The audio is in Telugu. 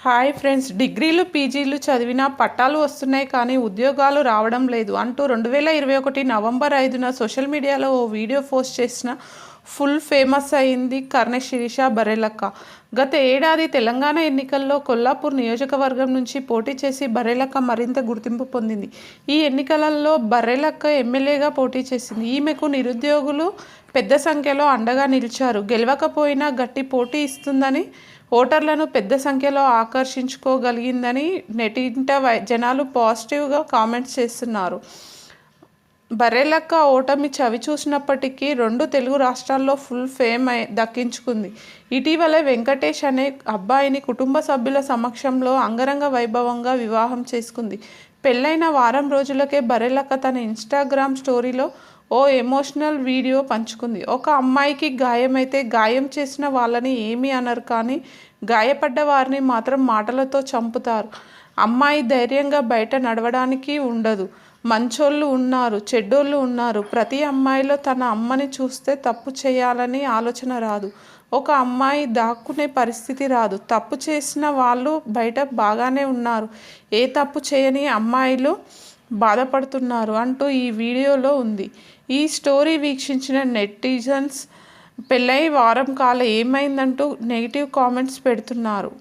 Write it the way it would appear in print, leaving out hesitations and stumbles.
హాయ్ ఫ్రెండ్స్, డిగ్రీలు పీజీలు చదివినా పట్టాలు వస్తున్నాయి కానీ ఉద్యోగాలు రావడం లేదు అంటూ 2021 నవంబర్ 5న సోషల్ మీడియాలో ఓ వీడియో పోస్ట్ చేసిన ఫుల్ ఫేమస్ అయింది కర్నె శిరీష బర్రెలక్క. గత ఏడాది తెలంగాణ ఎన్నికల్లో కొల్లాపూర్ నియోజకవర్గం నుంచి పోటీ చేసి బర్రెలక్క మరింత గుర్తింపు పొందింది. ఈ ఎన్నికలలో బర్రెలక్క ఎమ్మెల్యేగా పోటీ చేసింది. ఈమెకు నిరుద్యోగులు పెద్ద సంఖ్యలో అండగా నిలిచారు. గెలవకపోయినా గట్టి పోటీ ఇస్తుందని, ఓటర్లను పెద్ద సంఖ్యలో ఆకర్షించుకోగలిగిందని నెటింట జనాలు పాజిటివ్గా కామెంట్స్ చేస్తున్నారు. బర్రెలక్క ఓటమి చవి చూసినప్పటికీ 2 తెలుగు రాష్ట్రాల్లో ఫుల్ ఫేమ్ దక్కించుకుంది. ఇటీవలే వెంకటేష్ అనే అబ్బాయిని కుటుంబ సభ్యుల సమక్షంలో అంగరంగ వైభవంగా వివాహం చేసుకుంది. పెళ్ళైన వారం రోజులకే బర్రెలక్క తన ఇన్స్టాగ్రామ్ స్టోరీలో ఓ ఎమోషనల్ వీడియో పంచుకుంది. ఒక అమ్మాయికి గాయమైతే గాయం చేసిన వాళ్ళని ఏమీ అనరు, కానీ గాయపడ్డ వారిని మాత్రం మాటలతో చంపుతారు. అమ్మాయి ధైర్యంగా బయట నడవడానికి ఉండదు. మంచోళ్ళు ఉన్నారు, చెడ్డోళ్ళు ఉన్నారు. ప్రతి అమ్మాయిలో తన అమ్మని చూస్తే తప్పు చేయాలని ఆలోచన రాదు. ఒక అమ్మాయి దాక్కునే పరిస్థితి రాదు. తప్పు చేసిన వాళ్ళు బయట బాగానే ఉన్నారు. ఏ తప్పు చేయని అమ్మాయిలు బాధపడుతున్నారు అంటూ ఈ వీడియోలో ఉంది. ఈ స్టోరీ వీక్షించిన నెటిజన్స్ పెళ్ళై వారం కాలం ఏమైందంటూ నెగిటివ్ కామెంట్స్ పెడుతున్నారు.